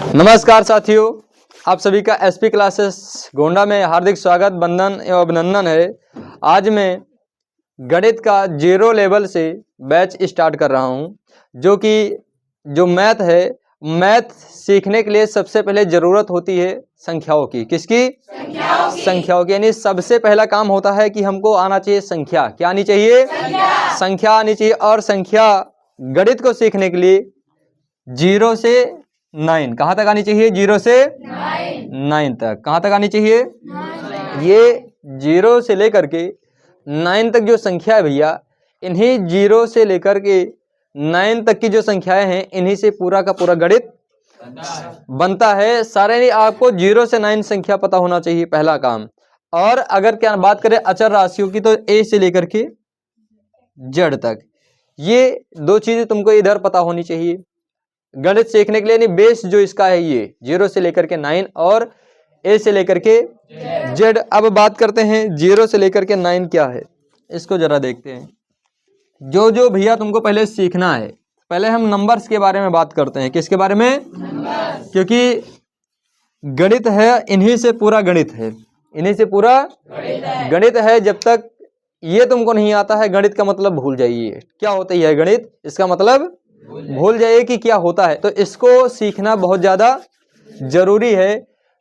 नमस्कार साथियों, आप सभी का एसपी क्लासेस गोंडा में हार्दिक स्वागत, वंदन एवं अभिनंदन है। आज मैं गणित का जीरो लेवल से बैच स्टार्ट कर रहा हूं, जो मैथ है। मैथ सीखने के लिए सबसे पहले जरूरत होती है संख्याओं की। किसकी? संख्याओं की। यानी सबसे पहला काम होता है कि हमको आना चाहिए संख्या। क्या आनी चाहिए? संख्या आनी चाहिए। और संख्या गणित को सीखने के लिए 0 से 9 कहाँ तक आनी चाहिए? 0 से 9 तक। कहाँ तक आनी चाहिए? ये 0 से लेकर के 9 तक जो संख्या है भैया, इन्हीं 0 से लेकर के 9 तक की जो संख्याएं हैं, इन्हीं से पूरा का पूरा गणित बनता है। सारे आपको 0 से 9 संख्या पता होना चाहिए, पहला काम। और अगर क्या बात करें अचर राशियों की, तो ए से लेकर के जेड तक, ये दो चीजें तुमको इधर पता होनी चाहिए गणित सीखने के लिए। नहीं, बेस जो इसका है ये 0 से लेकर के 9 और ए से लेकर के जेड। अब बात करते हैं 0 से लेकर के 9 क्या है, इसको जरा देखते हैं। जो भैया तुमको पहले सीखना है, पहले हम नंबर्स के बारे में बात करते हैं। किसके बारे में? क्योंकि गणित है, इन्हीं से पूरा गणित है, इन्हीं से पूरा गणित है। जब तक ये तुमको नहीं आता है, गणित का मतलब भूल जाइए क्या होता है गणित, इसका मतलब भूल जाइए कि क्या होता है। तो इसको सीखना बहुत ज्यादा जरूरी है।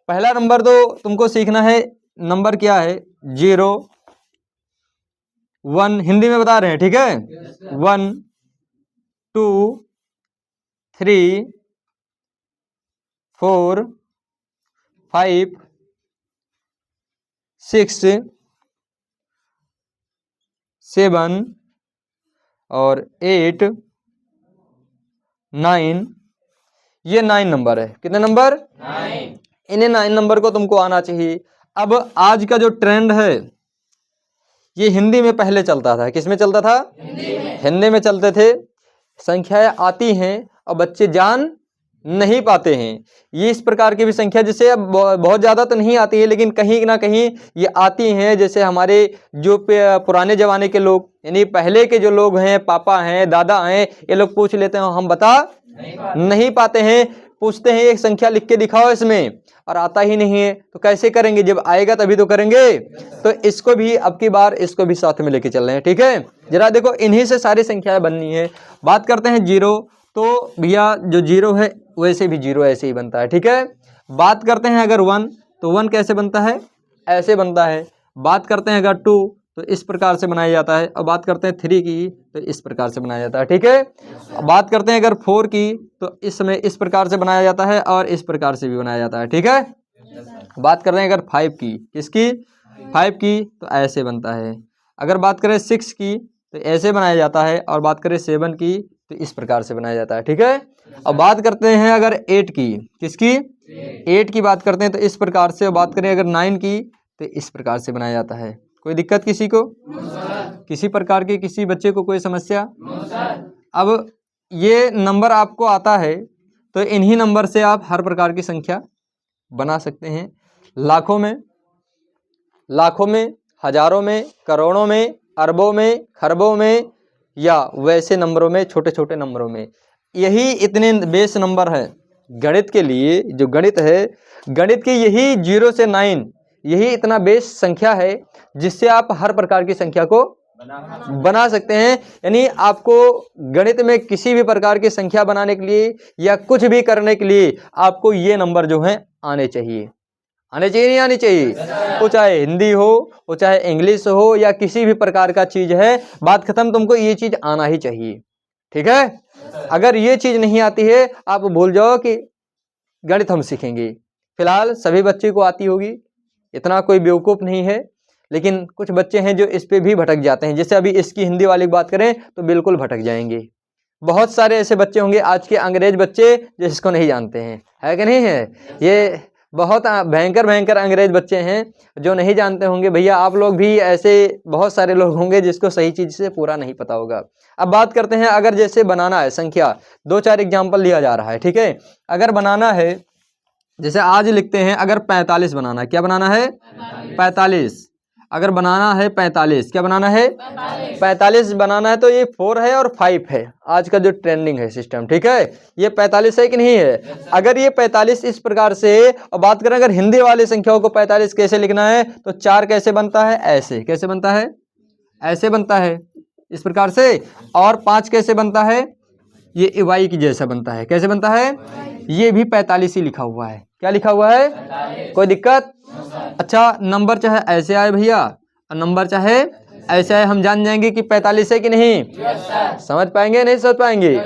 पहला नंबर तो तुमको सीखना है, नंबर क्या है? 0, 1, हिंदी में बता रहे हैं, ठीक है? 1, 2, 3, 4, 5, 6, 7 और 8, 9। ये 9 नंबर है। कितने नंबर? 9। इन्हें 9 नंबर को तुमको आना चाहिए। अब आज का जो ट्रेंड है, ये हिंदी में पहले चलता था। किस में चलता था? हिंदी में चलते थे। संख्याएं आती हैं और बच्चे जान नहीं पाते हैं। ये इस प्रकार की भी संख्या, जिसे अब बहुत ज्यादा तो नहीं आती है, लेकिन कहीं ना कहीं ये आती हैं। जैसे हमारे जो पुराने जमाने के लोग, यानी पहले के जो लोग हैं, पापा हैं, दादा हैं, ये लोग पूछ लेते हैं, हम बता नहीं पाते हैं। पूछते हैं एक संख्या लिख के दिखाओ इसमें, और आता ही नहीं है, तो कैसे करेंगे? जब आएगा तभी तो करेंगे। तो इसको भी अब की बार इसको भी साथ में लेके चल रहे हैं, ठीक है? जरा देखो, इन्हीं से सारी संख्याएं बननी है। बात करते हैं 0, तो भैया जो 0 है वैसे भी 0 ऐसे ही बनता है, ठीक है? बात करते हैं अगर 1, तो 1 कैसे बनता है? ऐसे बनता है। बात करते हैं अगर 2, तो इस प्रकार से बनाया जाता है। और बात करते हैं 3 की, तो इस प्रकार से बनाया जाता है, ठीक है? बात करते हैं अगर 4 की, तो इसमें इस प्रकार से बनाया जाता है और इस प्रकार से भी बनाया जाता है, ठीक है? बात कर रहे हैं अगर 5 की, किसकी? 5 की, तो ऐसे बनता है। अगर बात करें 6 की, तो ऐसे बनाया जाता है। और बात करें 7 की, तो इस प्रकार से बनाया जाता है, ठीक है? अब बात करते हैं अगर 8 की, किसकी? 8 की बात करते हैं तो इस प्रकार से। और बात करें अगर 9 की, तो इस प्रकार से बनाया जाता है। कोई दिक्कत किसी को? किसी प्रकार की किसी बच्चे को कोई समस्या? अब ये नंबर आपको आता है, तो इन्हीं नंबर से आप हर प्रकार की संख्या बना सकते हैं। लाखों में, हजारों में, करोड़ों में, अरबों में, खरबों में, या वैसे नंबरों में, छोटे छोटे नंबरों में। यही इतने बेस नंबर है गणित के लिए। जो गणित है, गणित की यही 0 से 9, यही इतना बेस संख्या है जिससे आप हर प्रकार की संख्या को बना सकते हैं। यानी आपको गणित में किसी भी प्रकार की संख्या बनाने के लिए या कुछ भी करने के लिए आपको ये नंबर जो है आने चाहिए। आने चाहिए, नहीं आने चाहिए? वो चाहे हिंदी हो, वो चाहे इंग्लिश हो, या किसी भी प्रकार का चीज है, बात खत्म। तुमको ये चीज आना ही चाहिए, ठीक है? अगर ये चीज नहीं आती है, आप भूल जाओ कि गणित हम सीखेंगे। फिलहाल सभी बच्चे को आती होगी, इतना कोई बेवकूफ नहीं है। लेकिन कुछ बच्चे हैं जो इस पे भी भटक जाते हैं। जैसे अभी इसकी हिंदी वाली की बात करें तो बिल्कुल भटक जाएंगे। बहुत सारे ऐसे बच्चे होंगे आज के अंग्रेज बच्चे जो इसको नहीं जानते हैं, है कि नहीं है? ये बहुत भयंकर अंग्रेज बच्चे हैं जो नहीं जानते होंगे। भैया आप लोग भी ऐसे बहुत सारे लोग होंगे जिसको सही चीज से पूरा नहीं पता होगा। अब बात करते हैं, अगर जैसे बनाना है संख्या, 2-4 एग्जाम्पल लिया जा रहा है, ठीक है? अगर बनाना है, जैसे आज लिखते हैं, अगर 45 बनाना है, क्या बनाना है? 45। अगर बनाना है 45, क्या बनाना है 45 बनाना है, तो ये 4 है और 5 है आज का जो ट्रेंडिंग है सिस्टम, ठीक है। ये 45 है कि नहीं है। अगर ये 45 इस प्रकार से, और बात करें अगर हिंदी वाली संख्याओं को 45 कैसे लिखना है, तो 4 कैसे बनता है, ऐसे, कैसे बनता है, ऐसे बनता है इस प्रकार से, और 5 कैसे बनता है, ये वाई की जैसा बनता है, कैसे बनता है, ये भी 45 ही लिखा हुआ है। क्या लिखा हुआ है, कोई दिक्कत। अच्छा, नंबर चाहे ऐसे आए भैया और नंबर चाहे ऐसे आए, हम जान जाएंगे कि 45 है कि नहीं। समझ पाएंगे नहीं समझ पाएंगे,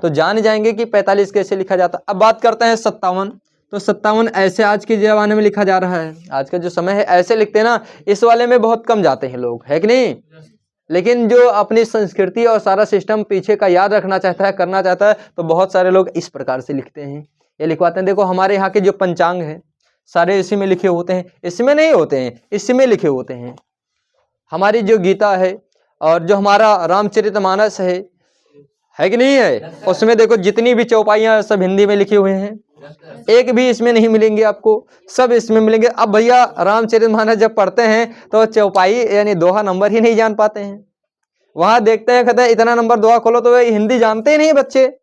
तो जान जाएंगे कि 45 कैसे लिखा जाता। अब बात करते हैं 57, तो 57 ऐसे आज के जमाने में लिखा जा रहा है, आज का जो समय है ऐसे लिखते हैं ना, इस वाले में बहुत कम जाते हैं लोग, है कि नहीं। लेकिन जो अपनी संस्कृति और सारा सिस्टम पीछे का याद रखना चाहता है, करना चाहता है, तो बहुत सारे लोग इस प्रकार से लिखते हैं, ये लिखवाते हैं। देखो हमारे यहाँ के जो पंचांग हैं सारे इसी में लिखे होते हैं, इसमें नहीं होते हैं, इसमें लिखे होते हैं। हमारी जो गीता है और जो हमारा रामचरितमानस है कि नहीं है, उसमें देखो जितनी भी चौपाइयाँ सब हिंदी में लिखे हुए हैं, एक भी इसमें नहीं मिलेंगे आपको, सब इसमें मिलेंगे। अब भैया रामचरितमानस जब पढ़ते हैं तो चौपाई यानी दोहा नंबर ही नहीं जान पाते हैं, वहां देखते हैं कहते हैं इतना नंबर दोहा खोलो, तो वे हिंदी जानते ही नहीं बच्चे।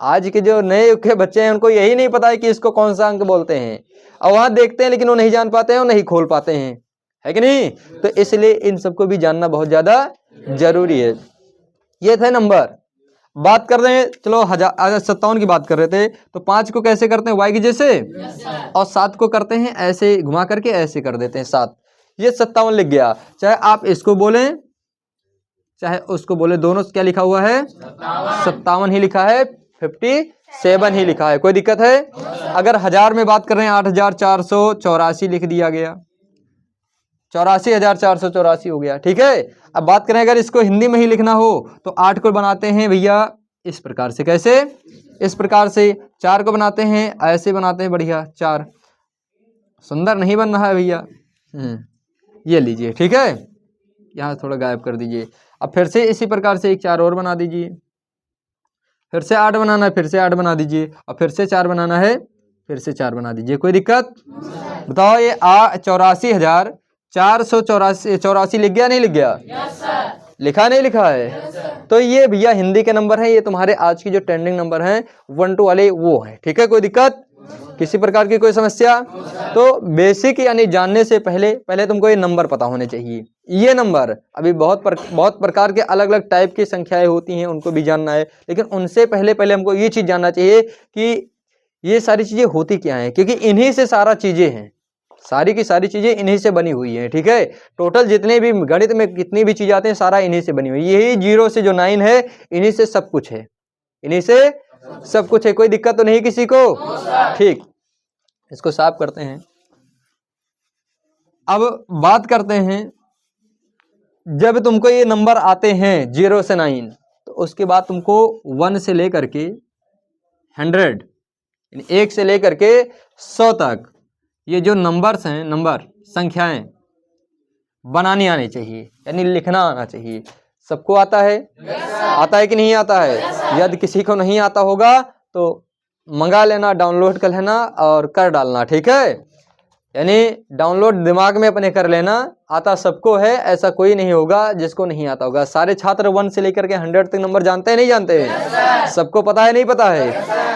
आज के जो नए युग के बच्चे हैं उनको यही नहीं पता है कि इसको कौन सा अंक बोलते हैं, और वहां देखते हैं लेकिन वो नहीं जान पाते हैं और नहीं खोल पाते हैं, है कि नहीं। तो इसलिए इन सबको भी जानना बहुत ज्यादा जरूरी है। ये थे नंबर। बात कर रहे हैं, चलो 57 की बात कर रहे थे, तो 5 को कैसे करते हैं, वाई की जैसे, और 7 को करते हैं ऐसे घुमा करके, ऐसे कर देते हैं 7। ये 57 लिख गया, चाहे आप इसको बोलें चाहे उसको बोले, दोनों क्या लिखा हुआ है, 57 ही लिखा है, 57 ही लिखा है, कोई दिक्कत है। अगर हजार में बात कर रहे हैं 8484 लिख दिया गया, 84,484 हो गया, ठीक है। अब बात करें अगर इसको हिंदी में ही लिखना हो तो 8 को बनाते हैं भैया इस प्रकार से, कैसे, इस प्रकार से। 4 को बनाते हैं ऐसे बनाते हैं, बढ़िया 4, सुंदर नहीं बन रहा है भैया, ये लीजिए, ठीक है, यहाँ थोड़ा गायब कर दीजिए। अब फिर से इसी प्रकार से एक 4 और बना दीजिए, फिर से 8 बनाना है, फिर से 8 बना दीजिए, और फिर से 4 बनाना है, फिर से 4 बना दीजिए, कोई दिक्कत। बताओ ये 84,484 लिख गया नहीं लिख गया, लिखा नहीं लिखा है। तो ये भैया हिंदी के नंबर हैं, ये तुम्हारे आज की जो ट्रेंडिंग नंबर हैं 1 2 वाले वो हैं, ठीक है, कोई दिक्कत, किसी प्रकार की कोई समस्या। तो बेसिक यानी जानने से पहले तुमको ये नंबर पता होने चाहिए। ये नंबर अभी बहुत प्रकार के अलग अलग टाइप की संख्याएं होती हैं, उनको भी जानना है, लेकिन उनसे पहले हमको ये चीज जानना चाहिए कि ये सारी चीजें होती क्या हैं, क्योंकि इन्हीं से सारा चीजें हैं, सारी की सारी चीजें इन्हीं से बनी हुई हैं, ठीक है। टोटल जितने भी गणित में कितनी भी चीज आते हैं सारा इन्हीं से बनी हुई, यही 0 से जो 9 है इन्हीं से सब कुछ है, इन्हीं से सब कुछ है, कोई दिक्कत तो नहीं किसी को, ठीक। इसको साफ करते हैं। अब बात करते हैं, जब तुमको ये नंबर आते हैं 0 से 9, तो उसके बाद तुमको 1 से लेकर के 100, 1 से लेकर के 100 तक ये जो नंबर्स हैं, नंबर संख्याएं बनानी आनी चाहिए, यानी लिखना आना चाहिए। सबको आता है, आता है कि नहीं आता है। यदि किसी को नहीं आता होगा तो मंगा लेना, डाउनलोड कर लेना और कर डालना, ठीक है। यानी डाउनलोड दिमाग में अपने कर लेना, आता सबको है, ऐसा कोई नहीं होगा जिसको नहीं आता होगा। सारे छात्र 1 से लेकर के 100 तक नंबर जानते हैं नहीं जानते हैं, सबको पता है नहीं पता है।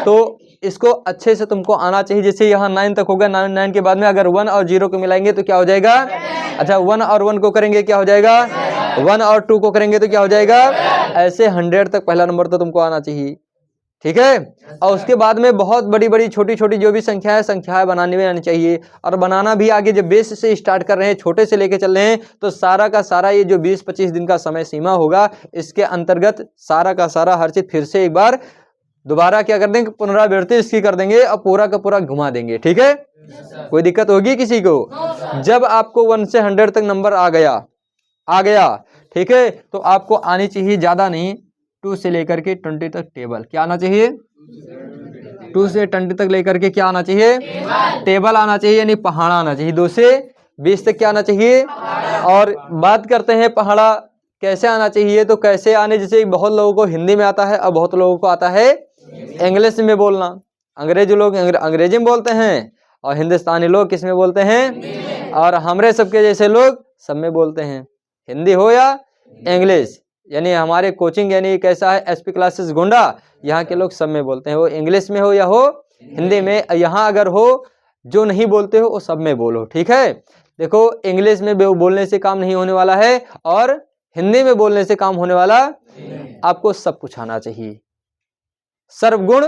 तो इसको अच्छे से तुमको आना चाहिए। जैसे यहाँ 9 तक होगा, 9 के बाद में अगर 1 और 0 को मिलाएंगे तो क्या हो जाएगा, अच्छा 1 और 1 को करेंगे क्या हो जाएगा, 1 और 2 को करेंगे तो क्या हो जाएगा, ऐसे 100 तक पहला नंबर तो तुमको आना चाहिए, ठीक है। और उसके बाद में बहुत बड़ी बड़ी छोटी छोटी जो भी संख्याएं बनाने में आनी चाहिए, और बनाना भी आगे जब बेस से स्टार्ट कर रहे हैं, छोटे से लेके चल रहे हैं, तो सारा का सारा ये जो 20-25 दिन का समय सीमा होगा, इसके अंतर्गत सारा का सारा हर चीज फिर से एक बार दोबारा क्या कर देंगे, पुनरावृत्ति इसकी कर देंगे और पूरा का पूरा घुमा देंगे, ठीक है। कोई दिक्कत होगी किसी को। जब आपको 1 से 100 तक नंबर आ गया, ठीक है, तो आपको आनी चाहिए ज्यादा नहीं 2 से लेकर के 20 तक टेबल। क्या आना चाहिए, 2 से 20 तक लेकर के क्या आना चाहिए, टेबल आना चाहिए, यानी पहाड़ा आना चाहिए। 2 से 20 तक क्या आना चाहिए। और बात करते हैं पहाड़ा कैसे आना चाहिए, तो कैसे आने, जैसे बहुत लोगों को हिंदी में आता है और बहुत लोगों को आता है इंग्लिश में बोलना। अंग्रेजी लोग अंग्रेजी में बोलते हैं और हिंदुस्तानी लोग किस में बोलते हैं, और हमरे सबके जैसे लोग सब में बोलते हैं, हिंदी हो या इंग्लिश। यानी हमारे कोचिंग यानी कैसा है, एसपी क्लासेस गोंडा, यहाँ के लोग सब में बोलते हैं, वो इंग्लिश में हो या हो हिंदी में। यहाँ अगर हो जो नहीं बोलते हो वो सब में बोलो, ठीक है। देखो इंग्लिश में बोलने से काम नहीं होने वाला है और हिंदी में बोलने से काम होने वाला, आपको सब कुछ आना चाहिए, सर्वगुण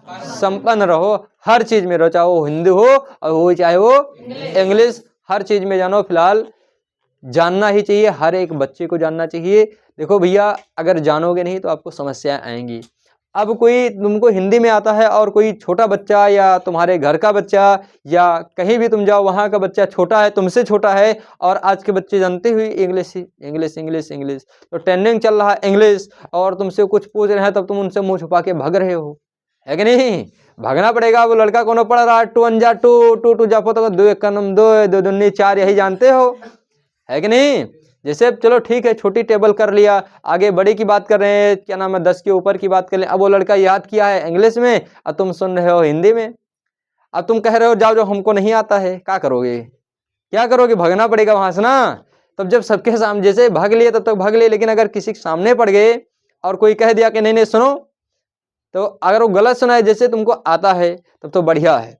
संपन्न रहो, हर चीज में रहो, चाहे वो हिंदी हो और वो चाहे वो इंग्लिश, हर चीज में जानो। फिलहाल जानना ही चाहिए, हर एक बच्चे को जानना चाहिए। देखो भैया अगर जानोगे नहीं तो आपको समस्याएं आएंगी। अब कोई तुमको हिंदी में आता है और कोई छोटा बच्चा या तुम्हारे घर का बच्चा या कहीं भी तुम जाओ वहाँ का बच्चा छोटा है, तुमसे छोटा है, और आज के बच्चे जानते हुए इंग्लिश इंग्लिश इंग्लिश इंग्लिश, तो ट्रेंडिंग चल रहा है इंग्लिश, और तुमसे कुछ पूछ रहे हैं तब तुम उनसे मुंह छुपा के भाग रहे हो, है कि नहीं? भागना पड़ेगा। वो लड़का कौन पढ़ रहा है, 2 1 जा 2 2 2 जापो तो 2 1 2 2 2 4, यही जानते हो, है कि नहीं? जैसे चलो ठीक है, छोटी टेबल कर लिया, आगे बड़ी की बात कर रहे हैं, क्या नाम है, 10 के ऊपर की बात कर ले। अब वो लड़का याद किया है इंग्लिश में और तुम सुन रहे हो हिंदी में। अब तुम कह रहे हो जाओ जो हमको नहीं आता है, क्या करोगे? क्या करोगे? भागना पड़ेगा वहां से ना। तब जब सबके सामने जैसे भाग लिए तब तक भाग लिए, लेकिन अगर किसी के सामने पड़ गए और कोई कह दिया कि नहीं नहीं सुनो, तो अगर वो गलत सुनाए जैसे तुमको आता है तब तो बढ़िया है,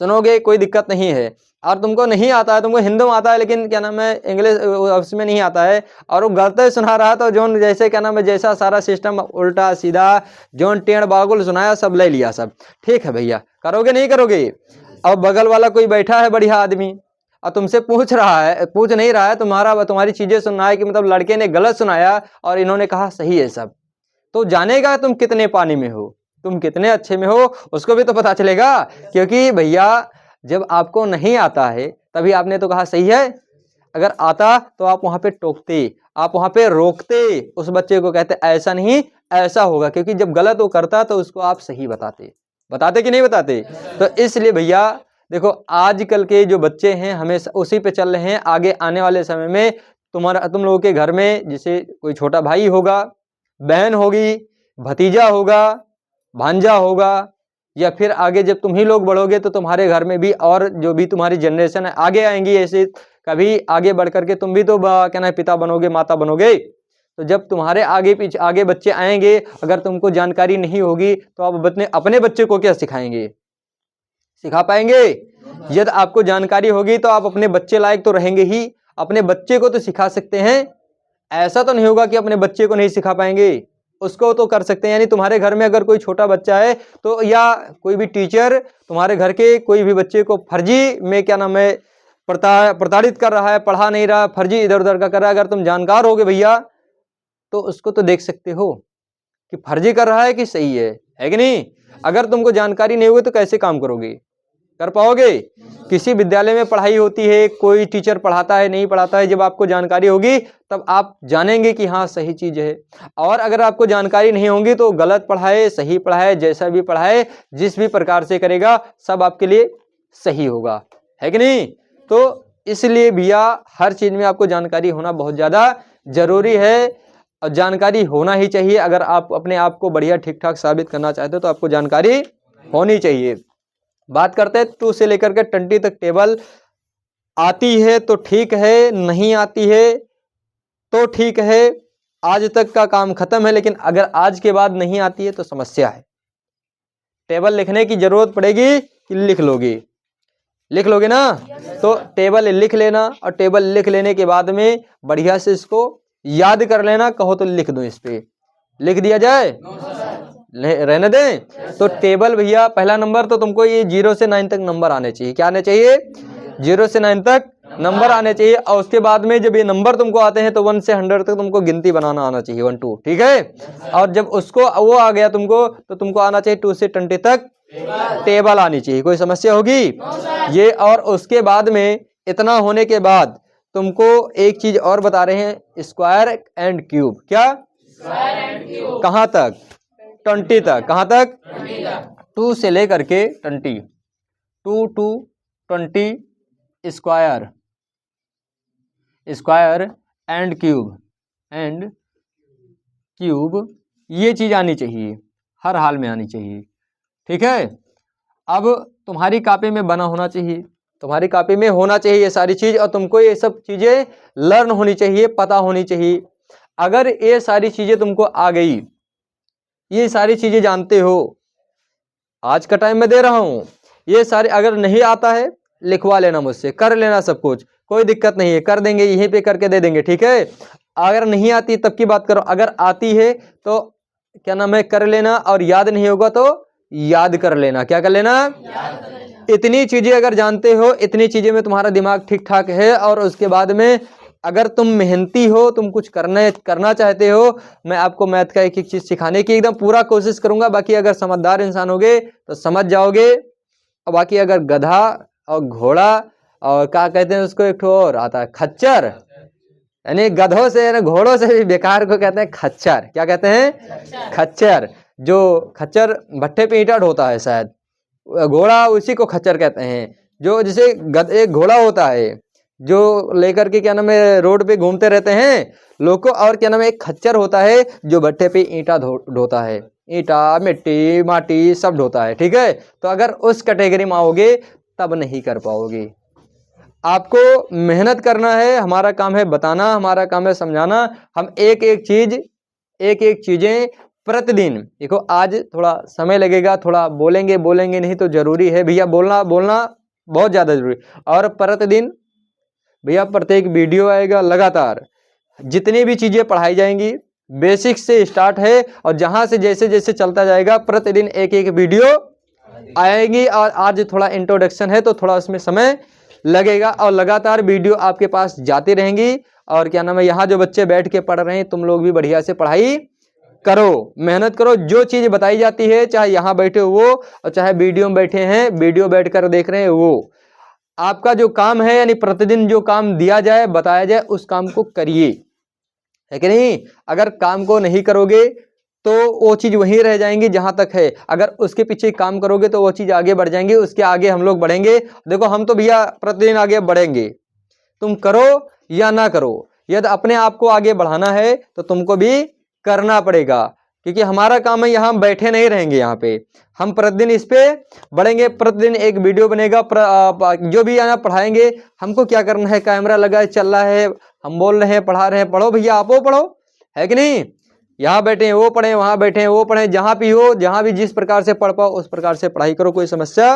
सुनोगे कोई दिक्कत नहीं है। और तुमको नहीं आता है, तुमको हिंदी में आता है लेकिन क्या नाम है इंग्लिश उसमें नहीं आता है, और वो गलत सुना रहा है, तो जोन जैसे क्या नाम है जैसा सारा सिस्टम उल्टा सीधा जोन टेढ़ बागुल सुनाया सब ले लिया सब। ठीक है भैया, करोगे नहीं करोगे? अब बगल वाला कोई बैठा है बढ़िया आदमी और तुमसे पूछ रहा है, पूछ नहीं रहा है, तुम्हारी चीजें सुन रहा है कि मतलब लड़के ने गलत सुनाया और इन्होंने कहा सही है सब, तो जानेगा तुम कितने पानी में हो, तुम कितने अच्छे में हो, उसको भी तो पता चलेगा। क्योंकि भैया जब आपको नहीं आता है तभी आपने तो कहा सही है, अगर आता तो आप वहां पे टोकते, आप वहां पे रोकते, उस बच्चे को कहते ऐसा नहीं ऐसा होगा, क्योंकि जब गलत वो करता तो उसको आप सही बताते, बताते कि नहीं बताते? तो इसलिए भैया देखो आजकल के जो बच्चे हैं हमेशा उसी पे चल रहे हैं। आगे आने वाले समय में तुम लोगों के घर में जैसे कोई छोटा भाई होगा, बहन होगी, भतीजा होगा, भांजा होगा, या फिर आगे जब तुम ही लोग बढ़ोगे तो तुम्हारे घर में भी और जो भी तुम्हारी जनरेशन है आगे आएंगी, ऐसे कभी आगे बढ़ करके तुम भी तो क्या ना पिता बनोगे, माता बनोगे। तो जब तुम्हारे आगे पीछे आगे बच्चे आएंगे, अगर तुमको जानकारी नहीं होगी तो आप अपने बच्चे को क्या सिखाएंगे, सिखा पाएंगे? यदि आपको जानकारी होगी तो आप अपने बच्चे लायक तो रहेंगे ही, अपने बच्चे को तो सिखा सकते हैं। ऐसा तो नहीं होगा कि अपने बच्चे को नहीं सिखा पाएंगे, उसको तो कर सकते हैं। यानी तुम्हारे घर में अगर कोई छोटा बच्चा है तो, या कोई भी टीचर तुम्हारे घर के कोई भी बच्चे को फर्जी में क्या नाम है प्रताड़ित कर रहा है, पढ़ा नहीं रहा, फर्जी इधर उधर का कर रहा है, अगर तुम जानकार होगे भैया तो उसको तो देख सकते हो कि फर्जी कर रहा है कि सही है कि नहीं? अगर तुमको जानकारी नहीं होगी तो कैसे काम करोगे, कर पाओगे? किसी विद्यालय में पढ़ाई होती है, कोई टीचर पढ़ाता है नहीं पढ़ाता है, जब आपको जानकारी होगी तब आप जानेंगे कि हाँ सही चीज है। और अगर आपको जानकारी नहीं होगी तो गलत पढ़ाए सही पढ़ाए जैसा भी पढ़ाए जिस भी प्रकार से करेगा सब आपके लिए सही होगा, है कि नहीं? तो इसलिए भैया हर चीज में आपको जानकारी होना बहुत ज्यादा जरूरी है, और जानकारी होना ही चाहिए। अगर आप अपने आप को बढ़िया ठीक ठाक साबित करना चाहते हो तो आपको जानकारी होनी चाहिए। बात करते हैं 2 से लेकर के 20 तक टेबल। आती है तो ठीक है, नहीं आती है तो ठीक है, आज तक का काम खत्म है, लेकिन अगर आज के बाद नहीं आती है तो समस्या है। टेबल लिखने की जरूरत पड़ेगी कि लिख लोगे? लिख लोगे ना? तो टेबल लिख लेना, और टेबल लिख लेने के बाद में बढ़िया से इसको याद कर लेना। कहो तो लिख दो, इस पे लिख दिया जाए, रहने दें? तो टेबल भैया पहला नंबर तो तुमको ये 0 से 9 तक नंबर आने चाहिए। क्या आने चाहिए? 0 से 9 तक नंबर आने चाहिए। और उसके बाद में जब ये नंबर तुमको आते हैं तो 1 से 100 तक तुमको गिनती बनाना आना चाहिए, 1 2, ठीक है? और जब उसको वो आ गया तुमको तो तुमको आना चाहिए 2 से 20 तक टेबल आनी चाहिए। कोई समस्या होगी ये? और उसके बाद में इतना होने के बाद तुमको एक चीज और बता रहे हैं, स्क्वायर एंड क्यूब। क्या? कहां तक? 20 तक। कहां तक? 2 से लेकर के 20, 2 to 20 square, square and cube, and cube, ये चीज आनी चाहिए, हर हाल में आनी चाहिए, ठीक है? अब तुम्हारी कॉपी में बना होना चाहिए, तुम्हारी कॉपी में होना चाहिए ये सारी चीज, और तुमको ये सब चीजें लर्न होनी चाहिए, पता होनी चाहिए। अगर ये सारी चीजें तुमको आ गई, ये सारी चीजें जानते हो, आज का टाइम में दे रहा हूं, ये सारे अगर नहीं आता है लिखवा लेना मुझसे, कर लेना सब कुछ, कोई दिक्कत नहीं है, कर देंगे, यहीं पे करके दे देंगे, ठीक है। अगर नहीं आती तब की बात करो, अगर आती है तो क्या नाम है, कर लेना, और याद नहीं होगा तो याद कर लेना। क्या कर लेना? इतनी चीजें अगर जानते हो, इतनी चीजें में तुम्हारा दिमाग ठीक ठाक है, और उसके बाद में अगर तुम मेहनती हो, तुम कुछ करना चाहते हो, मैं आपको मैथ का एक एक चीज सिखाने की एकदम पूरा कोशिश करूंगा। बाकी अगर समझदार इंसान होगे तो समझ जाओगे, और बाकी अगर गधा और घोड़ा और क्या कहते हैं उसको, एक ठो और आता है खच्चर, यानी गधों से यानी घोड़ों से भी बेकार को कहते हैं खच्चर। क्या कहते हैं? खच्चर। जो खच्चर भट्टे पे ईंटा ढोता है शायद, घोड़ा उसी को खच्चर कहते हैं। जो जैसे एक घोड़ा होता है जो लेकर के क्या नाम है रोड पे घूमते रहते हैं लोग को, और क्या नाम है एक खच्चर होता है जो भट्टे पे ईंटा ढोता है, ईंटा मिट्टी माटी सब ढोता है, ठीक है। तो अगर उस कैटेगरी में आओगे तब नहीं कर पाओगे। आपको मेहनत करना है, हमारा काम है बताना, हमारा काम है समझाना। हम एक एक चीजें प्रतिदिन, देखो आज थोड़ा समय लगेगा, थोड़ा बोलेंगे नहीं तो जरूरी है भैया, बोलना बहुत ज्यादा जरूरी। और प्रतिदिन भैया प्रत्येक वीडियो आएगा लगातार, जितनी भी चीजें पढ़ाई जाएंगी बेसिक से स्टार्ट है, और जहां से जैसे जैसे चलता जाएगा प्रतिदिन एक एक वीडियो आएगी। और आज थोड़ा इंट्रोडक्शन है तो थोड़ा उसमें समय लगेगा, और लगातार वीडियो आपके पास जाती रहेंगी। और क्या नाम है यहाँ जो बच्चे बैठ के पढ़ रहे हैं, तुम लोग भी बढ़िया से पढ़ाई करो, मेहनत करो। जो चीज बताई जाती है, चाहे यहाँ बैठे हो वो, और चाहे वीडियो में बैठे हैं, वीडियो बैठकर देख रहे हैं वो, आपका जो काम है यानी प्रतिदिन जो काम दिया जाए बताया जाए उस काम को करिए, है कि नहीं। अगर काम को नहीं करोगे तो वो चीज वहीं रह जाएंगी जहां तक है, अगर उसके पीछे काम करोगे तो वो चीज आगे बढ़ जाएंगी, उसके आगे हम लोग बढ़ेंगे। देखो हम तो भैया प्रतिदिन आगे बढ़ेंगे, तुम करो या ना करो, यदि अपने आप को आगे बढ़ाना है तो तुमको भी करना पड़ेगा, क्योंकि हमारा काम है, यहाँ बैठे नहीं रहेंगे, यहाँ पे हम प्रतिदिन इस पे बढ़ेंगे। प्रतिदिन एक वीडियो बनेगा, जो भी यहाँ पढ़ाएंगे, हमको क्या करना है, कैमरा लगा है, चल रहा है, हम बोल रहे हैं, पढ़ा रहे हैं, पढ़ो भैया, आप वो पढ़ो, है कि नहीं। यहाँ बैठे हैं वो पढ़े, वहां बैठे हैं वो पढ़े, जहां भी हो, जहां भी जिस प्रकार से पढ़ पाओ उस प्रकार से पढ़ाई करो, कोई समस्या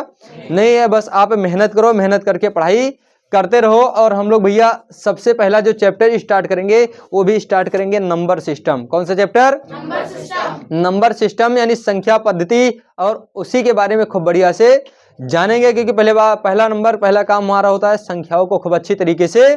नहीं है। बस आप मेहनत करो, मेहनत करके पढ़ाई करते रहो। और हम लोग भैया सबसे पहला जो चैप्टर स्टार्ट करेंगे वो भी स्टार्ट करेंगे नंबर सिस्टम। कौन सा चैप्टर? नंबर सिस्टम यानी संख्या पद्धति, और उसी के बारे में खूब बढ़िया से जानेंगे, क्योंकि पहला काम हमारा होता है संख्याओं को खूब अच्छी तरीके से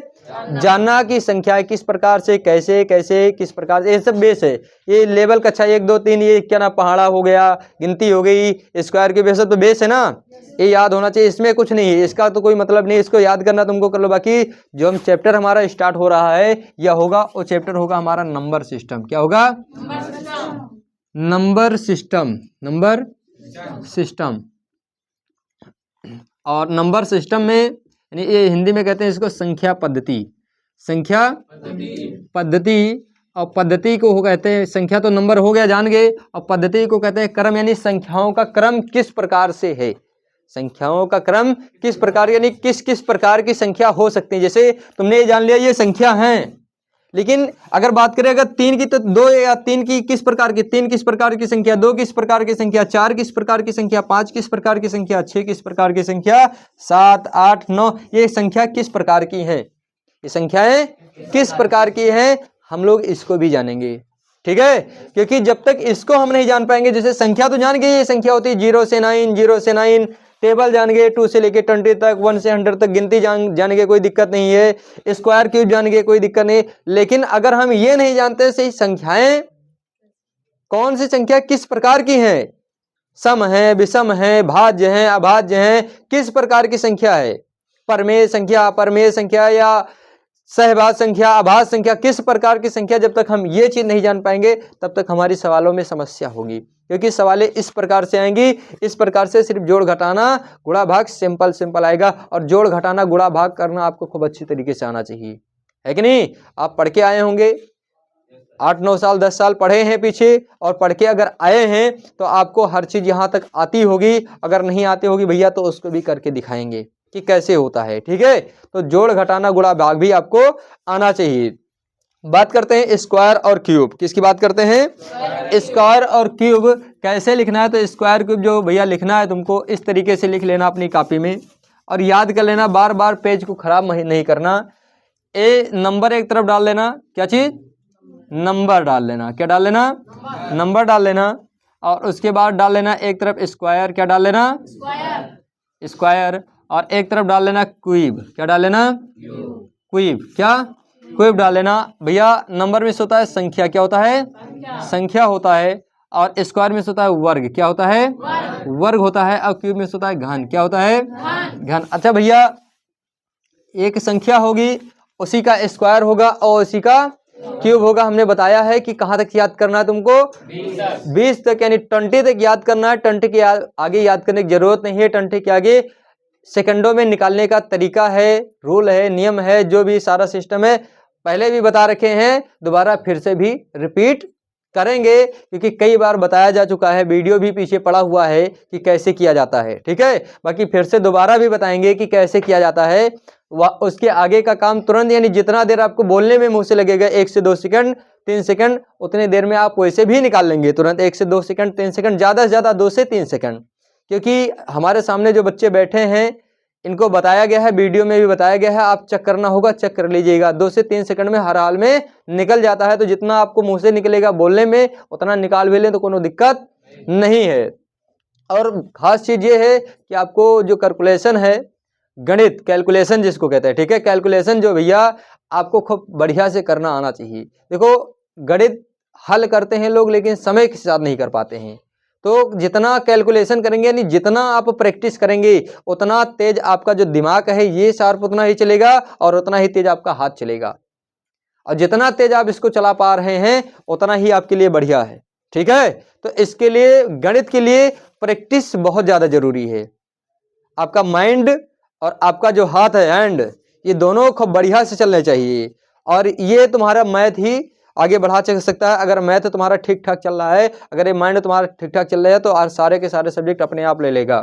जानना, कि संख्याएं किस प्रकार से, कैसे कैसे किस प्रकार से, ये सब बेस है। ये लेवल कक्षा 1 2 3 ये क्या ना पहाड़ा हो गया, गिनती हो गई, स्क्वायर के बेस तो बेस है ना, ये याद होना चाहिए, इसमें कुछ नहीं है, इसका तो कोई मतलब नहीं, इसको याद करना तुमको कर लो। बाकी जो हम चैप्टर हमारा स्टार्ट हो रहा है या होगा, वो चैप्टर होगा हमारा नंबर सिस्टम। क्या होगा? Number system. और नंबर सिस्टम में यानी ये हिंदी में कहते हैं इसको संख्या पद्धति। और पद्धति को कहते हैं, संख्या तो नंबर हो गया जान गए, और पद्धति को कहते हैं क्रम, यानी संख्याओं का क्रम किस प्रकार से है, संख्याओं का क्रम किस प्रकार, यानी किस किस प्रकार की संख्या हो सकती है। जैसे तुमने ये जान लिया ये संख्या है, लेकिन अगर बात करें अगर 3 की, तो 2 या 3 की किस प्रकार की, 3 किस प्रकार की संख्या, 2 किस प्रकार की संख्या, 4 किस प्रकार की संख्या, 5 किस प्रकार की संख्या, 6 किस प्रकार की संख्या, 7 8 9, ये संख्या किस प्रकार की है, ये संख्याएं किस प्रकार की हैं, हम लोग इसको भी जानेंगे, ठीक है। क्योंकि जब तक इसको हम नहीं जान पाएंगे, जैसे संख्या तो जान गए, ये संख्या होती है 0 से 9, टेबल जान गए 2 से लेके 20 तक, 1 से 100 तक, गिनती जान गए, कोई दिक्कत नहीं है, स्क्वायर क्यूब जान गए, कोई दिक्कत नहीं। लेकिन अगर हम ये नहीं जानते सही संख्याएं कौन सी संख्या किस प्रकार की है, सम है, विषम है, भाज्य है, अभाज्य है, किस प्रकार की संख्या है, परमेय संख्या, अपरमेय संख्या या सहभाज्य संख्या, अभाज्य संख्या, किस प्रकार की संख्या, जब तक हम ये चीज नहीं जान पाएंगे तब तक हमारी सवालों में समस्या होगी। क्योंकि सवालें इस प्रकार से आएंगी, इस प्रकार से सिर्फ जोड़ घटाना गुणा भाग सिंपल आएगा, और जोड़ घटाना गुणा भाग करना आपको खूब अच्छी तरीके से आना चाहिए, है कि नहीं। आप पढ़ के आए होंगे, 8 9 साल 10 साल पढ़े हैं पीछे, और पढ़ के अगर आए हैं तो आपको हर चीज यहाँ तक आती होगी, अगर नहीं आती होगी भैया तो उसको भी करके दिखाएंगे, कि कैसे होता है। ठीक है, तो जोड़ घटाना गुणा भाग भी आपको आना चाहिए। बात करते हैं स्क्वायर और क्यूब। किसकी बात करते हैं? स्क्वायर और क्यूब कैसे लिखना है। तो स्क्वायर क्यूब जो भैया लिखना है तुमको इस तरीके से लिख लेना अपनी कॉपी में और याद कर लेना, बार बार पेज को खराब नहीं करना। ए नंबर एक तरफ डाल लेना, क्या चीज? नंबर डाल लेना। क्या डाल लेना? नंबर डाल लेना। और उसके बाद डाल लेना एक तरफ स्क्वायर। क्या डाल लेना? स्क्वायर। और एक तरफ डाल लेना क्यूब। क्या डाल लेना? क्यूब। क्या? क्यूब डाल लेना। भैया नंबर में से होता है संख्या। क्या होता है? संख्या होता है। और स्क्वायर में से होता है वर्ग। क्या होता है? वर्ग होता है। और क्यूब में से होता है घन। क्या होता है? घन। अच्छा भैया, एक संख्या होगी उसी का स्क्वायर होगा और उसी का क्यूब होगा। हमने बताया है कि कहाँ तक याद करना है तुमको? 20 तक, यानी 20 तक याद करना है। 20 के आगे याद करने की जरूरत नहीं है। 20 के आगे सेकंडों में निकालने का तरीका है, रूल है, नियम है, जो भी सारा सिस्टम है पहले भी बता रखे हैं, दोबारा फिर से भी रिपीट करेंगे क्योंकि कई बार बताया जा चुका है, वीडियो भी पीछे पड़ा हुआ है कि कैसे किया जाता है। ठीक है, बाकी फिर से दोबारा भी बताएंगे कि कैसे किया जाता है। उसके आगे का काम तुरंत, यानी जितना देर आपको बोलने में मुंह से लगेगा 1 से 2 सेकंड 3 सेकंड, उतने देर में आप वैसे भी निकाल लेंगे तुरंत। 1 से 2 सेकंड 3 सेकंड, ज़्यादा से ज़्यादा 2 से 3 सेकंड, क्योंकि हमारे सामने जो बच्चे बैठे हैं इनको बताया गया है, वीडियो में भी बताया गया है, आप चेक करना होगा, चेक कर लीजिएगा। 2 से 3 सेकंड में हर हाल में निकल जाता है। तो जितना आपको मुंह से निकलेगा बोलने में उतना निकाल भी लें तो कोनो दिक्कत नहीं है। और खास चीज ये है कि आपको जो कैलकुलेशन है, गणित कैलकुलेशन जिसको कहते हैं, ठीक है, कैलकुलेशन जो भैया आपको खूब बढ़िया से करना आना चाहिए। देखो गणित हल करते हैं लोग लेकिन समय के साथ नहीं कर पाते हैं। तो जितना कैलकुलेशन करेंगे, यानी जितना आप प्रैक्टिस करेंगे उतना तेज आपका जो दिमाग है ये शार्प उतना ही चलेगा और उतना ही तेज आपका हाथ चलेगा। और जितना तेज आप इसको चला पा रहे हैं उतना ही आपके लिए बढ़िया है। ठीक है, तो इसके लिए गणित के लिए प्रैक्टिस बहुत ज्यादा जरूरी है। आपका माइंड और आपका जो हाथ है, हैंड, ये दोनों खूब बढ़िया से चलने चाहिए। और ये तुम्हारा मैथ ही आगे बढ़ा सकता है। अगर मैथ तुम्हारा ठीक ठाक चल रहा है, अगर ये माइंड तुम्हारा ठीक ठाक चल रहा है तो सारे के सारे सब्जेक्ट अपने आप ले लेगा।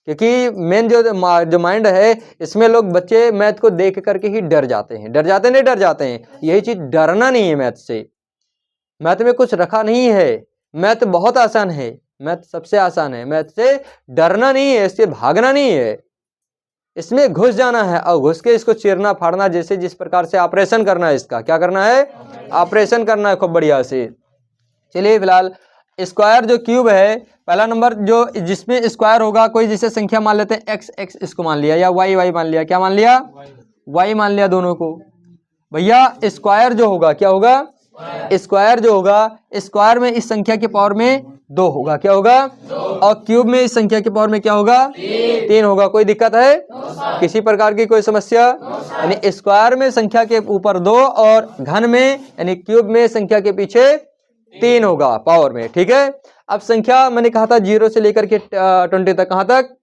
क्योंकि मेन जो माइंड है इसमें लोग बच्चे मैथ को देख करके ही डर जाते हैं। डर जाते नहीं, डर जाते हैं। यही चीज, डरना नहीं है मैथ से। मैथ में कुछ रखा नहीं है। मैथ बहुत आसान है, मैथ सबसे आसान है। मैथ से डरना नहीं है, इससे भागना नहीं है, इसमें घुस जाना है और घुस के इसको चीरना फाड़ना, जैसे जिस प्रकार से ऑपरेशन करना है इसका। क्या करना है? ऑपरेशन करना है खूब बढ़िया से। चलिए फिलहाल स्क्वायर जो क्यूब है, पहला नंबर जो जिसमें स्क्वायर होगा, कोई जिसे संख्या मान लेते हैं एक्स एक्स इसको मान लिया या वाई वाई मान लिया। क्या मान लिया? वाई मान लिया दोनों को। भैया स्क्वायर जो होगा, क्या होगा? स्क्वायर जो होगा, स्क्वायर में इस संख्या के पावर में 2 होगा। क्या होगा? और क्यूब में इस संख्या के पावर में क्या होगा? 3 होगा। कोई दिक्कत है? किसी प्रकार की कोई समस्या? यानी स्क्वायर में संख्या के ऊपर 2 और घन में यानी क्यूब में संख्या के पीछे 3 होगा पावर में। ठीक है, अब संख्या मैंने कहा था 0 से लेकर के 20 तक। कहाँ तक?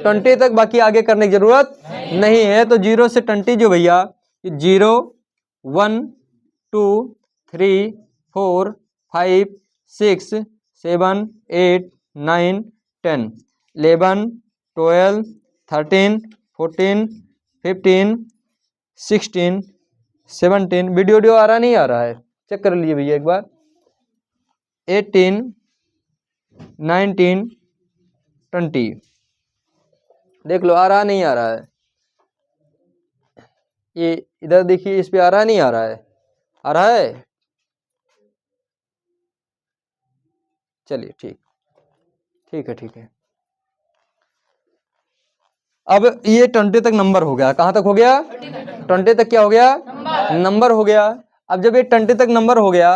20 तक। बाकी आगे करने की जरूरत नहीं है। तो 0 से 20 जो भैया 0 1 2 3 4 5 6 7 8 9 10 11 12 13 14 15 16 17। वीडियो आ रहा नहीं आ रहा है? चेक कर लीजिए भैया एक बार। 18 19 20 देख लो, आ रहा नहीं आ रहा है? ये इधर देखिए, इस पे आ रहा नहीं आ रहा है? आ रहा है? चलिए ठीक, ठीक है, ठीक है। अब ये 20 तक नंबर हो गया। कहाँ तक हो गया? 20 तक क्या हो गया? नंबर हो गया। अब जब ये 20 तक नंबर हो गया,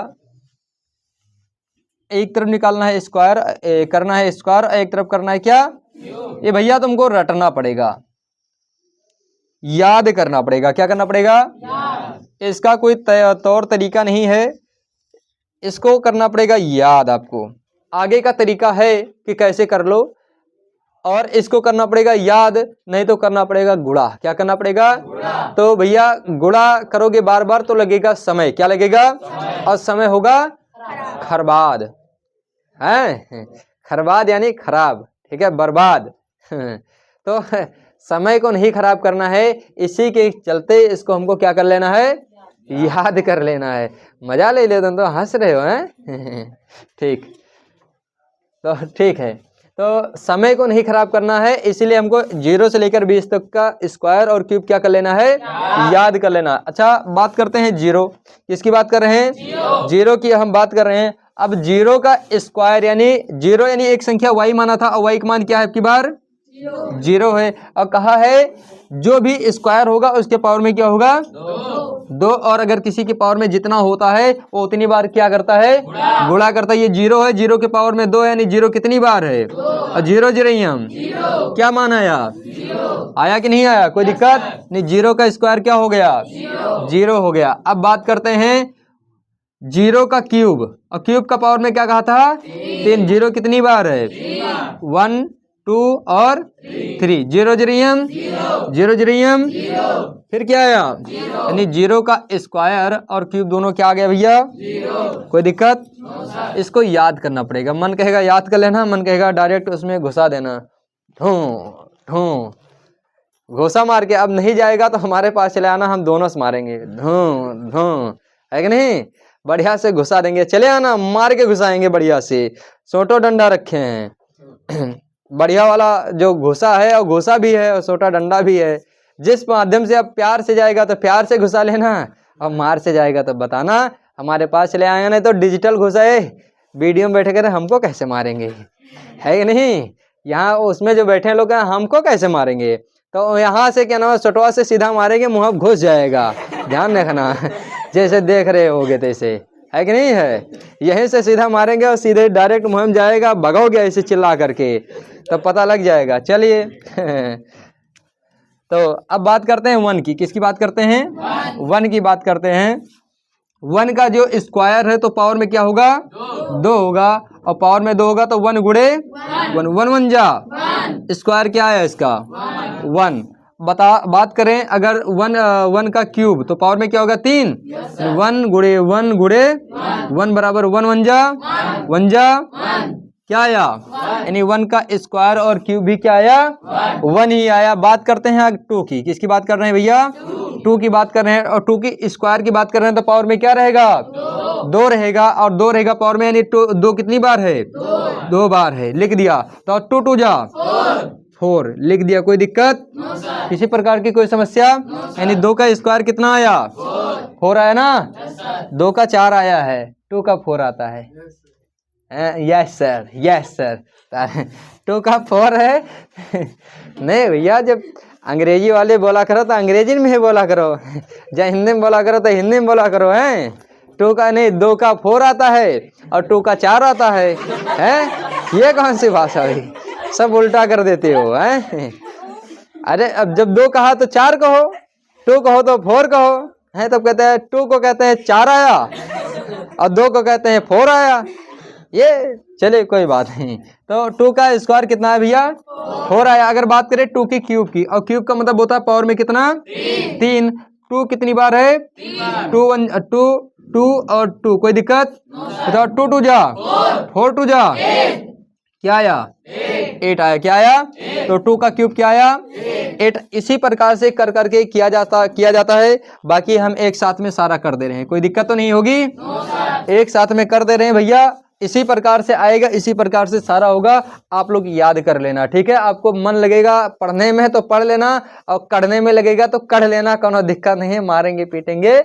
एक तरफ निकालना है स्क्वायर, करना है स्क्वायर, एक तरफ करना है क्या? ये भैया तुमको रटना पड़ेगा, याद करना पड़ेगा। क्या करना पड़ेगा? इसका कोई तौर तरीका नहीं है, इसको करना पड़ेगा याद आपको। आगे का तरीका है कि कैसे कर लो, और इसको करना पड़ेगा याद, नहीं तो करना पड़ेगा गुणा। क्या करना पड़ेगा? तो भैया गुणा करोगे बार बार तो लगेगा समय। क्या लगेगा? और समय होगा खर्बाद है, खर्बाद यानी खराब। ठीक है, बर्बाद। तो समय को नहीं खराब करना है, इसी के चलते इसको हमको क्या कर लेना है, याद कर लेना है। मजा ले लेते तो हंस रहे हो हैं ठीक, तो ठीक है। तो समय को नहीं खराब करना है, इसीलिए हमको 0 से लेकर 20 तक का स्क्वायर और क्यूब क्या कर लेना है, याद कर लेना। अच्छा, बात करते हैं 0, किसकी बात कर रहे हैं, 0 की हम बात कर रहे हैं। अब 0 का स्क्वायर यानी 0 यानी एक संख्या y माना था, और y का मान क्या है आपकी बार 0 है। और कहा है जो भी स्क्वायर होगा उसके पावर में क्या होगा 2, और अगर किसी के पावर में जितना होता है वो उतनी बार क्या करता है, गुणा करता है। ये 0 है, 0 के पावर में 2 है, यानी 0 कितनी बार है, और 0 हम क्या मान आया, आया कि नहीं आया, कोई दिक्कत नहीं। 0 का स्क्वायर क्या हो गया, 0 हो गया। अब बात करते हैं 0 का क्यूब, और क्यूब का पावर में क्या कहा था 3, 0 कितनी बार है 1 2 और 3, 0 फिर क्या आया, यानी 0 का स्क्वायर और क्यूब दोनों क्या आ गया भैया, कोई दिक्कत। इसको याद करना पड़ेगा, मन कहेगा याद कर लेना, मन कहेगा डायरेक्ट उसमें घुसा देना, घुसा मार के। अब नहीं जाएगा तो हमारे पास चले आना, हम दोनों से मारेंगे, है कि नहीं, बढ़िया से घुसा देंगे, चले आना, मार के घुसाएंगे बढ़िया से। सोटो डंडा रखे हैं बढ़िया वाला, जो घुसा है और घुसा भी है और छोटा डंडा भी है। जिस माध्यम से अब प्यार से जाएगा तो प्यार से घुसा लेना, और मार से जाएगा तो बताना, हमारे पास चले आएगा। नहीं तो डिजिटल घुसाए, वीडियो में बैठे कर हमको कैसे मारेंगे, है कि नहीं, यहाँ उसमें जो बैठे लोग हैं हमको कैसे मारेंगे। तो यहाँ से क्या नाम है, सटवा से सीधा मारेंगे, मुँह घुस जाएगा, ध्यान रखना जैसे देख रहे होगे तैसे, है कि नहीं है। यहीं से सीधा मारेंगे और सीधे डायरेक्ट मुँह में जाएगा, भगाओगे ऐसे चिल्ला करके, तब पता लग जाएगा। चलिए तो अब बात करते हैं 1 की, किसकी बात करते हैं, 1 की बात करते हैं। 1 का जो स्क्वायर है तो पावर में क्या होगा 2 होगा, और पावर में 2 होगा तो 1 गुणे 1, 1 1 जा, स्क्वायर क्या है इसका 1। बात करें अगर 1 का क्यूब तो पावर में क्या होगा 3, 1 गुणे 1 गुणे 1 बराबर 1 1 जा क्या आया, यानी 1 का स्क्वायर और क्यूब भी क्या आया 1 ही आया। बात करते हैं 2 की, किसकी बात कर रहे हैं भैया 2 की बात कर रहे हैं, और 2 की स्क्वायर की बात कर रहे हैं तो पावर में क्या रहेगा 2 रहेगा, और 2 रहेगा पावर में, यानी 2 कितनी बार है 2 बार है, लिख दिया। तो 2 2 जा 4 लिख दिया, कोई दिक्कत किसी प्रकार की कोई समस्या, यानी 2 का स्क्वायर कितना आया 4 आया ना, 2 का 4 आया है, 2 का 4 आता है। यस सर, यस सर 2 का 4 है नहीं भैया, जब अंग्रेजी वाले बोला करो तो अंग्रेजी में ही बोला करो, जब हिंदी में बोला करो तो हिंदी में बोला करो। हैं 2 का नहीं, 2 का 4 आता है और 2 का 4 आता है, ये कौन सी भाषा हुई, सब उल्टा कर देते हो हैं। अरे अब जब 2 कहा तो 4 कहो, 2 कहो तो 4 कहो, है तब कहते हैं 2 को कहते हैं 4 आया और 2 को कहते हैं 4 आया। ये चले कोई बात नहीं। तो 2 का स्क्वायर कितना है भैया 4 आया। अगर बात करें 2 की क्यूब की, और क्यूब का मतलब होता है पावर में कितना 3, 2 कितनी बार है 2 1 2 2 और 2, कोई दिक्कत बताओ। 2 2 जा 4 2 जा क्या आया 8 आया, क्या आया तो 2 का क्यूब क्या आया 8। इसी प्रकार से कर करके किया जाता है। बाकी हम एक साथ में सारा कर दे रहे हैं, कोई दिक्कत तो नहीं होगी, एक साथ में कर दे रहे हैं भैया। इसी प्रकार से आएगा, इसी प्रकार से सारा होगा, आप लोग याद कर लेना, ठीक है। आपको मन लगेगा पढ़ने में तो पढ़ लेना, और करने में लगेगा तो कर लेना, कोनो दिक्कत नहीं है, मारेंगे पीटेंगे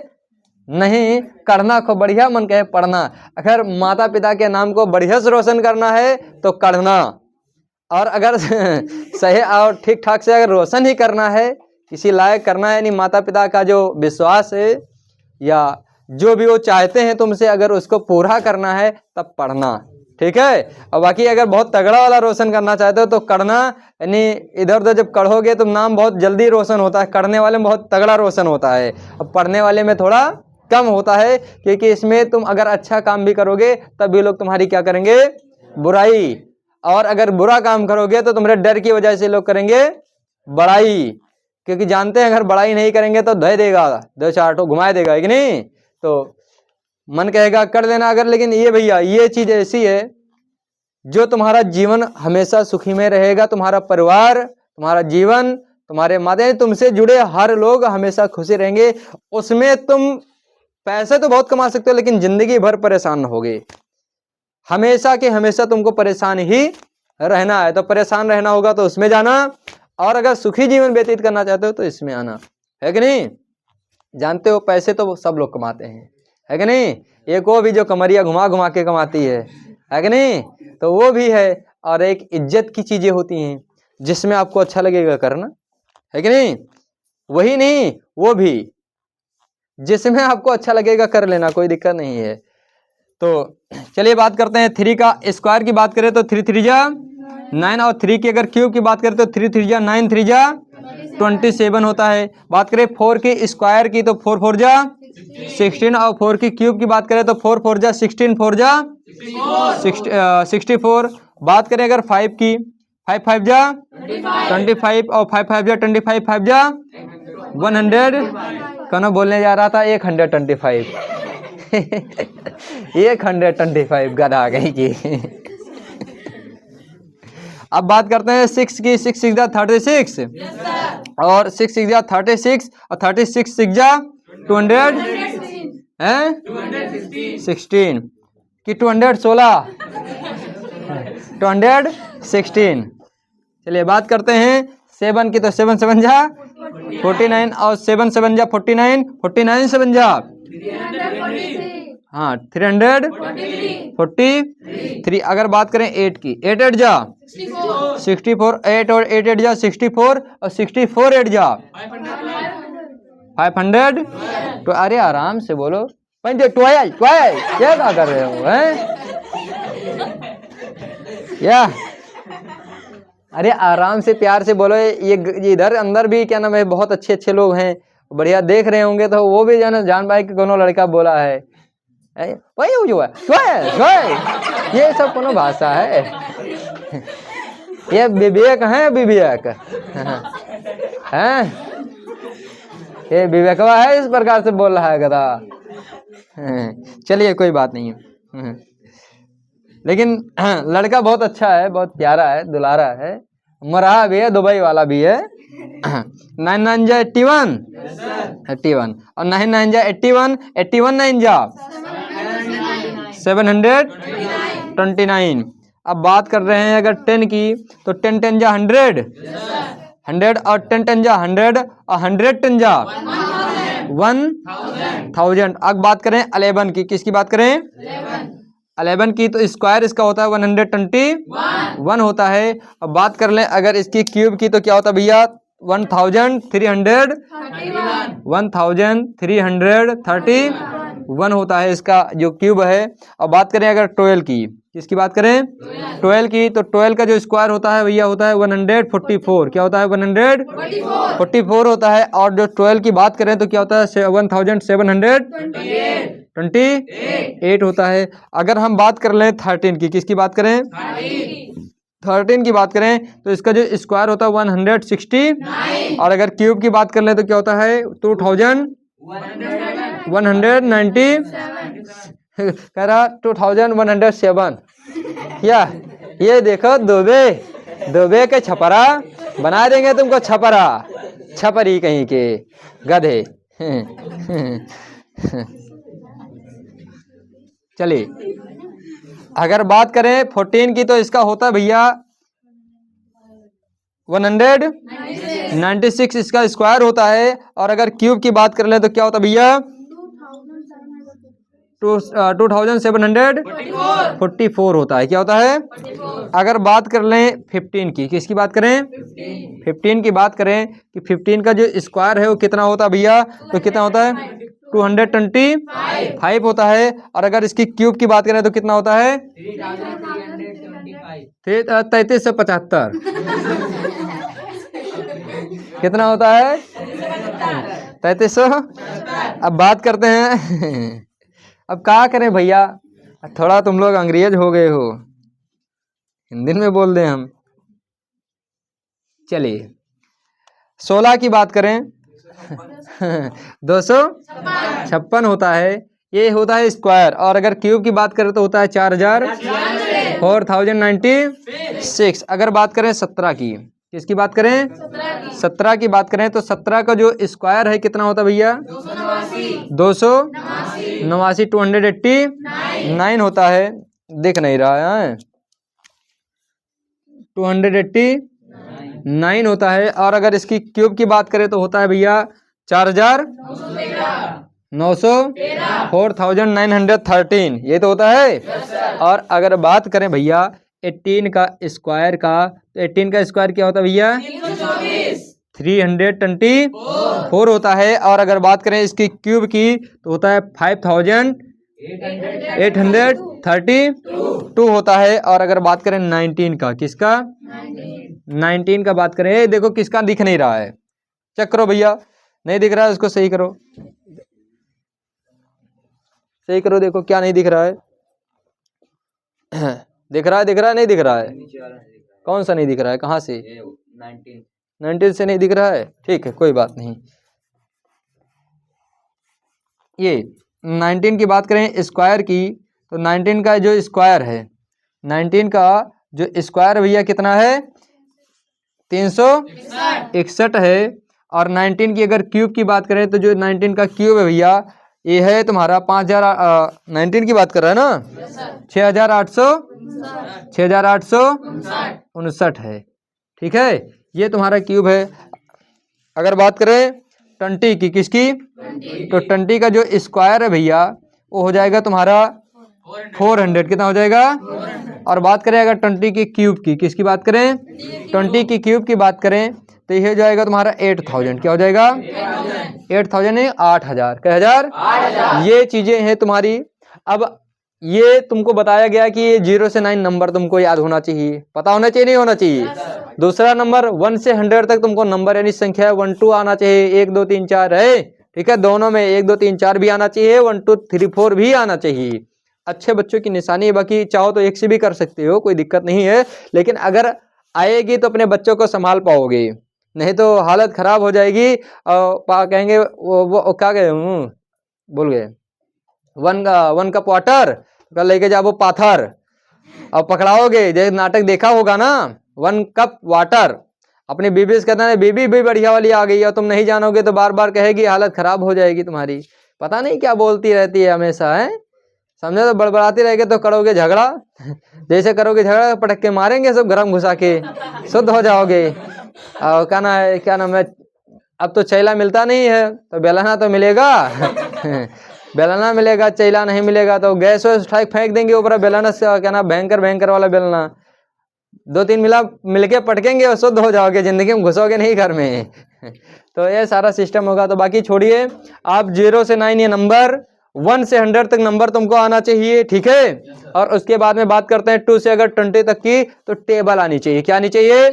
नहीं, करना को बढ़िया मन कहे पढ़ना। अगर माता पिता के नाम को बढ़िया से रोशन करना है तो करना, और अगर सही और ठीक ठाक से अगर रोशन ही करना है, किसी लायक करना है, यानी माता पिता का जो विश्वास है या जो भी वो चाहते हैं तुमसे, अगर उसको पूरा करना है तब पढ़ना, ठीक है। और बाकी अगर बहुत तगड़ा वाला रोशन करना चाहते हो तो करना, यानी इधर उधर जब पढ़ोगे तो नाम बहुत जल्दी रोशन होता है, करने वाले में बहुत तगड़ा रोशन होता है, और पढ़ने वाले में थोड़ा कम होता है, क्योंकि इसमें तुम अगर अच्छा काम भी करोगे तब भी लोग तुम्हारी क्या करेंगे बुराई, और अगर बुरा काम करोगे तो तुम्हारे डर की वजह से लोग करेंगे बड़ाई, क्योंकि जानते हैं अगर बड़ाई नहीं करेंगे तो धय देगा, 2-4 ठो घुमा देगा, है कि नहीं। तो मन कहेगा कर लेना अगर, लेकिन ये भैया ये चीज ऐसी है जो तुम्हारा जीवन हमेशा सुखी में रहेगा, तुम्हारा परिवार तुम्हारा जीवन, तुम्हारे माते, तुमसे जुड़े हर लोग हमेशा खुशी रहेंगे। उसमें तुम पैसे तो बहुत कमा सकते हो लेकिन जिंदगी भर परेशान रहोगे, हमेशा के हमेशा तुमको परेशान ही रहना है। तो परेशान रहना होगा तो उसमें जाना, और अगर सुखी जीवन व्यतीत करना चाहते हो तो इसमें आना, है कि नहीं। जानते हो पैसे तो सब लोग कमाते हैं, है कि नहीं। एक वो भी जो कमरिया घुमा घुमा के कमाती है कि नहीं, तो वो भी है। और एक इज्जत की चीजें होती हैं जिसमें आपको अच्छा लगेगा करना, है कि नहीं। वही नहीं, वो भी जिसमें आपको अच्छा लगेगा कर लेना, कोई दिक्कत नहीं है। तो चलिए बात करते हैं 3 का स्क्वायर की बात करें तो 3 3 जा 9, और 3 की अगर क्यूब की बात करें तो 3 3 जा 9, 3 जा 27 होता है। बात करें 4 की स्क्वायर की तो 4 4 जा 16, और 4 की क्यूब की बात करें तो 4 4 जा 16, 4 जा 64। बात करें अगर 5 की, 5 5 जा 25, और 5 5 जा 25, 5 जा 100। कौन बोलने जा रहा था 125 125 गधा कहीं की। अब बात करते हैं 6 की, 6 6 जा 36, और 6 6 जा 36, और 36 6 जा 200 है 16 की 216 216। चलिए बात करते हैं 7 की, तो 7 7 जा 49, और 7 7 जा 49, 49 7 जा हाँ 343। अगर बात करें 8 की, 8 8 जा 64, 8 और 8 8 जा 64, और 64 8 जा 500। तो अरे आराम से बोलो, 12 क्या कर रहे हो हैं या, अरे आराम से प्यार से बोलो। ये इधर अंदर भी क्या नाम है, बहुत अच्छे अच्छे लोग हैं, बढ़िया देख रहे होंगे, तो वो भी जान पाए कि कोनो लड़का बोला है वही जो है ये सब कोनो भाषा है। ये विवेक है, विवेक है, ये विवेकवा है, इस प्रकार से बोल रहा है गधा। चलिए कोई बात नहीं है, लेकिन लड़का बहुत अच्छा है, बहुत प्यारा है, दुलारा है, मरहा भी है, दुबई वाला भी है। 9 9 जा 81, 81, और 9 9 जा 81, 81 9 जा 729। अब बात कर रहे हैं अगर 10 की, तो 10 10 जा 100, 100, और 10 10 जा 100, और 100 10 जा 1000। अब बात करें 11 की, किसकी बात करें 11 की, तो स्क्वायर इसका होता है 121 होता है। अब बात कर लें अगर इसकी क्यूब की, तो क्या होता है भैया 1331 होता है इसका जो क्यूब है। अब बात करें अगर 12 की, किसकी बात करें 12 की, तो 12 का जो स्क्वायर होता है भैया होता है 144। क्या होता है 144 होता है। और जो 12 की बात करें तो क्या होता है 1728 होता है। अगर हम बात कर लें 13 की, किसकी बात करें 13 की बात करें, तो इसका जो स्क्वायर होता है 160, और अगर क्यूब की बात कर लें तो क्या होता है 2190 कह रहा 2107। क्या ये देखो दुबे के छपरा बना देंगे तुमको, छपरी कहीं के गधे। चलिए अगर बात करें 14 की, तो इसका होता है भैया 196 इसका स्क्वायर होता है। और अगर क्यूब की बात कर ले तो क्या होता है भैया 2744 होता है। क्या होता है 44। अगर बात कर लें 15 की, किसकी बात करें 15 की बात करें कि 15 का जो स्क्वायर है वो कितना होता है भैया, तो कितना होता है 225 होता है। और अगर इसकी क्यूब की बात करें तो कितना होता है 3375 कितना होता है 3300। अब बात करते हैं अब क्या करें भैया, थोड़ा तुम लोग अंग्रेज हो गए हो, हिंदी में बोल दें हम। चलिए 16 की बात करें 256 होता है, ये होता है स्क्वायर। और अगर क्यूब की बात करें तो होता है 4096। अगर बात करें 17 की, किसकी बात करें? 17 की बात करें तो 17 का जो स्क्वायर है कितना होता है भैया? 289, 289 होता है। दिख नहीं रहा है, 289 होता है। और अगर इसकी क्यूब की बात करें तो होता है भैया 4913, 4913, ये तो होता है। और अगर बात करें भैया 18 का स्क्वायर का, तो 18 का स्क्वायर क्या होता है भैया? 324 होता है। और अगर बात करें इसकी क्यूब की तो होता है 5832 होता है। और अगर बात करें 19 का, किसका? 19 का बात करें, देखो किसका दिख नहीं रहा है, चेक करो भैया, नहीं दिख रहा है उसको सही करो, सही करो, देखो क्या नहीं दिख रहा है। दिख रहा है, दिख रहा है, नहीं दिख रहा है? कौन सा नहीं दिख रहा है, कहाँ से? 19 से नहीं दिख रहा है, ठीक है कोई बात नहीं। ये 19 की बात करें स्क्वायर की, तो 19 का जो स्क्वायर है, 19 का जो स्क्वायर भैया कितना है? 361 है। और 19 की अगर क्यूब की बात करें तो जो 19 का क्यूब है भैया ये है तुम्हारा 19 की बात कर रहा है ना? 6859 है, ठीक है, ये तुम्हारा क्यूब है। अगर बात करें 20 की, किसकी? तो 20 का जो स्क्वायर है भैया वो हो जाएगा तुम्हारा 400, कितना हो जाएगा? और बात करें अगर 20 की क्यूब की, किसकी बात करें? 20 की क्यूब की बात करें तो ये हो जाएगा तुम्हारा 8000, क्या हो जाएगा? 8000 नहीं, 8000, क्या हजार? ये चीजें हैं तुम्हारी। अब ये तुमको बताया गया कि ये 0 से 9 नंबर तुमको याद होना चाहिए, पता होना चाहिए, नहीं होना चाहिए? दूसरा नंबर 1 से 100 तक तुमको नंबर यानी संख्या 1 2 आना चाहिए, 1 2 3 4 है, ठीक है, दोनों में 1 2 3 4 भी आना चाहिए, 1 2 3 4 भी आना चाहिए। अच्छे बच्चों की निशानी है, बाकी चाहो तो 1 से भी कर सकते हो, कोई दिक्कत नहीं है, लेकिन अगर आएगी तो अपने बच्चों को संभाल पाओगे, नहीं तो हालत खराब हो जाएगी। और कहेंगे वो क्या कहे, बोल गए, 1 कप वाटर कल लेके जाओ पाथर, और पकड़ाओगे, जैसे नाटक देखा होगा ना, 1 कप वाटर, अपनी बीबी से कहता है बीबी भी बढ़िया वाली आ गई, और तुम नहीं जानोगे तो बार बार कहेगी, हालत खराब हो जाएगी तुम्हारी, पता नहीं क्या बोलती रहती है हमेशा, है समझे? तो बड़बड़ाती रहेगी तो करोगे झगड़ा, जैसे करोगे झगड़ा पटक के मारेंगे सब, गरम घुसा के शुद्ध हो जाओगे। और क्या नाम है, अब तो चैला मिलता नहीं है तो बेलना तो मिलेगा। बेलना मिलेगा, चैला नहीं मिलेगा तो गैस वैस उठा फेंक देंगे ऊपर, बेलना से क्या नाम, भयंकर वाला बेलना, 2-3 मिलके पटकेंगे और शुद्ध हो जाओगे, जिंदगी में घुसोगे नहीं घर में। तो ये सारा सिस्टम होगा। तो बाकी छोड़िए, आप 0 से 9 ये नंबर, 1 से 100 तक नंबर तुमको आना चाहिए, ठीक है। और उसके बाद में बात करते हैं 2 से अगर 20 तक की, तो टेबल आनी चाहिए, क्या आनी चाहिए?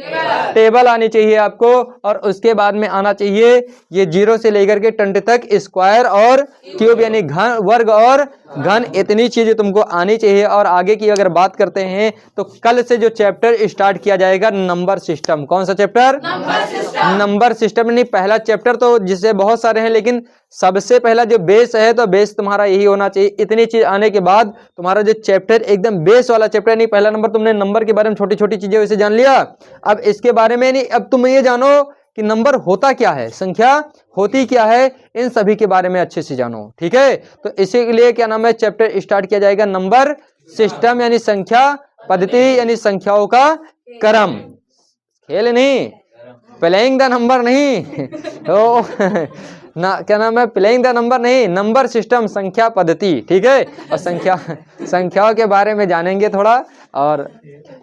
टेबल आनी चाहिए आपको। और उसके बाद में आना चाहिए ये 0 से लेकर के 20 तक स्क्वायर और क्यूब, यानी घन, वर्ग और घन, इतनी चीजें तुमको आनी चाहिए। और आगे की अगर बात करते हैं तो कल से जो चैप्टर स्टार्ट किया जाएगा, नंबर सिस्टम। कौन सा चैप्टर? Number system. नहीं, पहला चैप्टर तो जिससे बहुत सारे हैं, लेकिन सबसे पहला जो बेस है, तो बेस तुम्हारा यही होना चाहिए। इतनी चीज आने के बाद तुम्हारा जो चैप्टर एकदम बेस वाला चैप्टर, नहीं पहला नंबर तुमने नंबर के बारे में छोटी छोटी चीजें वैसे जान लिया, अब इसके बारे में नहीं, अब तुम ये जानो कि नंबर होता क्या है, संख्या होती क्या है, इन सभी के बारे में अच्छे से जानो, ठीक है। तो इसी के लिए क्या नाम है, चैप्टर स्टार्ट किया जाएगा नंबर सिस्टम, यानी संख्या पद्धति, यानी संख्याओं का क्रम। खेल नहीं, प्लेइंग द नंबर नहीं। तो ना क्या नाम है, प्लेइंग द नंबर नहीं, नंबर सिस्टम, संख्या पद्धति, ठीक है। और संख्याओं के बारे में जानेंगे थोड़ा। और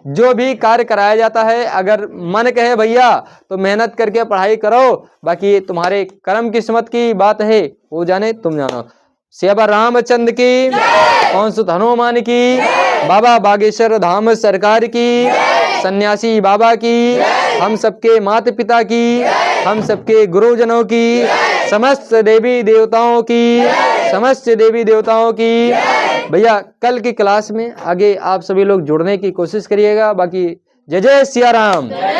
जो भी कार्य कराया जाता है, अगर मन कहे भैया तो मेहनत करके पढ़ाई करो, बाकी तुम्हारे कर्म किस्मत की बात है, वो जाने तुम जानो। सेवा रामचंद्र की, कौन सुत हनुमान की, बाबा बागेश्वर धाम सरकार की, सन्यासी बाबा की, हम सबके माता पिता की, हम सबके गुरुजनों की, समस्त देवी देवताओं की, समस्त देवी देवताओं की। भैया कल की क्लास में आगे आप सभी लोग जुड़ने की कोशिश करिएगा। बाकी जय जय सिया राम।